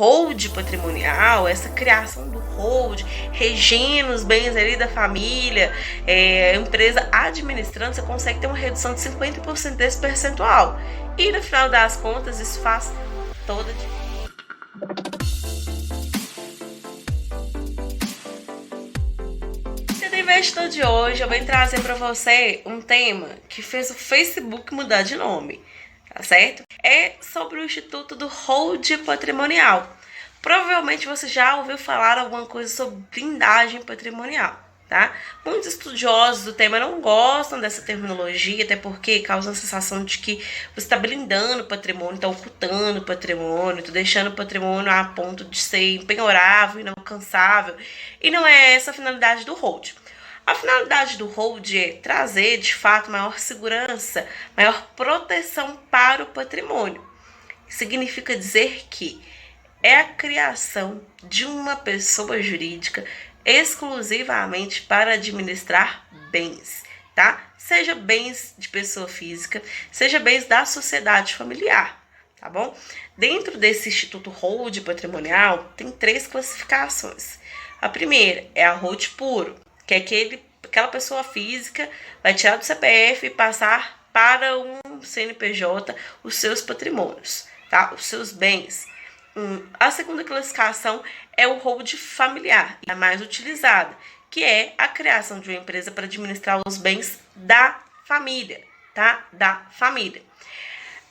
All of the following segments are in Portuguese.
hold patrimonial, essa criação do hold, regendo os bens ali da família, a empresa administrando, você consegue ter uma redução de 50% desse percentual. E no final das contas, isso faz toda a diferença. No Investidor de hoje, eu venho trazer para você um tema que fez o Facebook mudar de nome, tá certo? É sobre o Instituto do Hold Patrimonial. Provavelmente você já ouviu falar alguma coisa sobre blindagem patrimonial, tá? Muitos estudiosos do tema não gostam dessa terminologia, até porque causa a sensação de que você está blindando o patrimônio, está ocultando o patrimônio, está deixando o patrimônio a ponto de ser impenhorável, inalcançável. E não é essa a finalidade do hold. A finalidade do hold é trazer, de fato, maior segurança, maior proteção para o patrimônio. Significa dizer que é a criação de uma pessoa jurídica exclusivamente para administrar bens, tá? Seja bens de pessoa física, seja bens da sociedade familiar, tá bom? Dentro desse Instituto Hold Patrimonial, tem 3 classificações. A primeira é a hold puro, que é aquela pessoa física vai tirar do CPF e passar para um CNPJ os seus patrimônios, tá? Os seus bens. A segunda classificação é o hold familiar, a mais utilizada, que é a criação de uma empresa para administrar os bens da família, tá? Da família.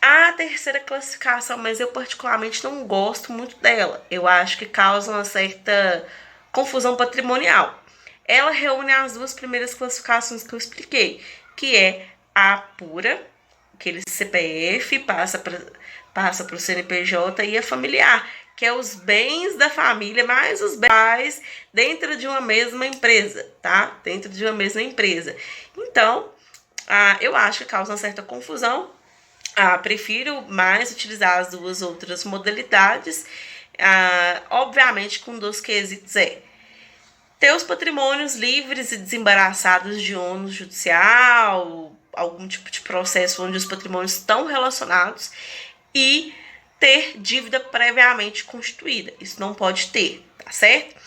A terceira classificação, mas eu particularmente não gosto muito dela. Eu acho que causa uma certa confusão patrimonial. Ela reúne as 2 primeiras classificações que eu expliquei, que é a pura, aquele CPF, passa para o CNPJ, e a familiar, que é os bens da família, mais os bens dentro de uma mesma empresa, tá? Dentro de uma mesma empresa. Então, eu acho que causa uma certa confusão. Prefiro mais utilizar as 2 outras modalidades, obviamente com 2 quesitos ter os patrimônios livres e desembaraçados de ônus judicial, algum tipo de processo onde os patrimônios estão relacionados, e ter dívida previamente constituída. Isso não pode ter, tá certo?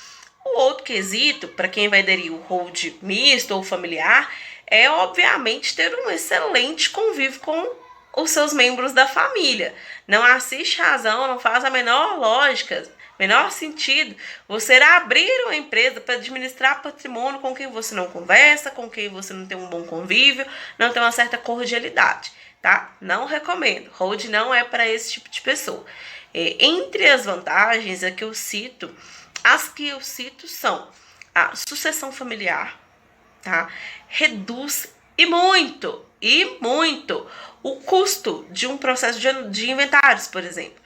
O outro quesito, para quem vai aderir o hold misto ou familiar, é obviamente ter um excelente convívio com os seus membros da família. Não assiste razão, não faz a menor lógica, menor sentido você abrir uma empresa para administrar patrimônio com quem você não conversa, com quem você não tem um bom convívio, não tem uma certa cordialidade, tá? Não recomendo. Hold não é para esse tipo de pessoa. Entre as vantagens as que eu cito são a sucessão familiar, tá? Reduz e muito o custo de um processo de inventários, por exemplo.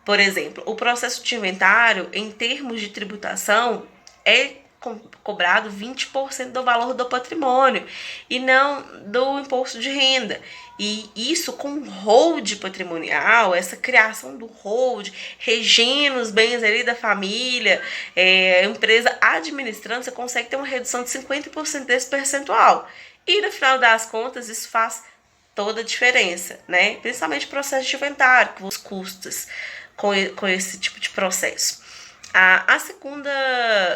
Por exemplo, o processo de inventário, em termos de tributação, é cobrado 20% do valor do patrimônio e não do imposto de renda. E isso com hold patrimonial, essa criação do hold, regendo os bens ali da família, a empresa administrando, você consegue ter uma redução de 50% desse percentual. E no final das contas, isso faz toda a diferença, né? Principalmente o processo de inventário, com os custos com esse tipo de processo.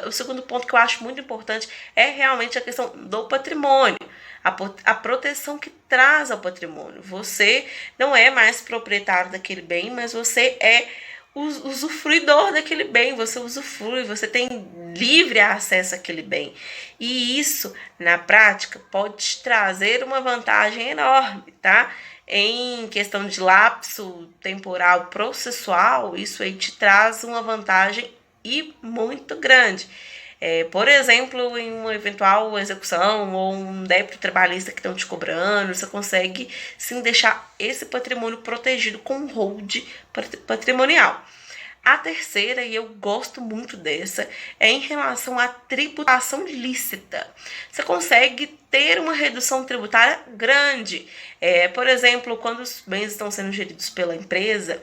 O segundo ponto que eu acho muito importante é realmente a questão do patrimônio, a proteção que traz ao patrimônio. Você não é mais proprietário daquele bem, mas você é usufruidor daquele bem, você usufrui, você tem livre acesso àquele bem. E isso, na prática, pode te trazer uma vantagem enorme, tá? Em questão de lapso temporal processual, isso aí te traz uma vantagem e muito grande. Por exemplo, em uma eventual execução ou um débito trabalhista que estão te cobrando, você consegue sim deixar esse patrimônio protegido com um hold patrimonial. A terceira, e eu gosto muito dessa, é em relação à tributação lícita. Você consegue ter uma redução tributária grande. Por exemplo, quando os bens estão sendo geridos pela empresa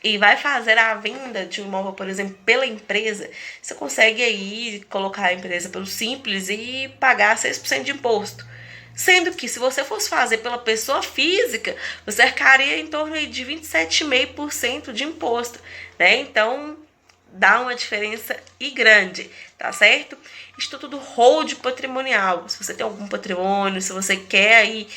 e vai fazer a venda de um imóvel, por exemplo, pela empresa, você consegue aí colocar a empresa pelo Simples e pagar 6% de imposto. Sendo que se você fosse fazer pela pessoa física, você arcaria em torno de 27,5% de imposto, né? Então, dá uma diferença e grande, tá certo? Instituto do Hold Patrimonial. Se você tem algum patrimônio, se você quer aí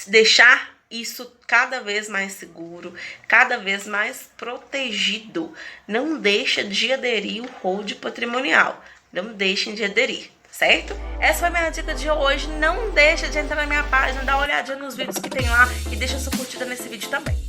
deixar isso cada vez mais seguro, cada vez mais protegido, não deixa de aderir o Hold Patrimonial. Não deixem de aderir, certo? Essa foi a minha dica de hoje. Não deixa de entrar na minha página, dar uma olhadinha nos vídeos que tem lá e deixa sua curtida nesse vídeo também.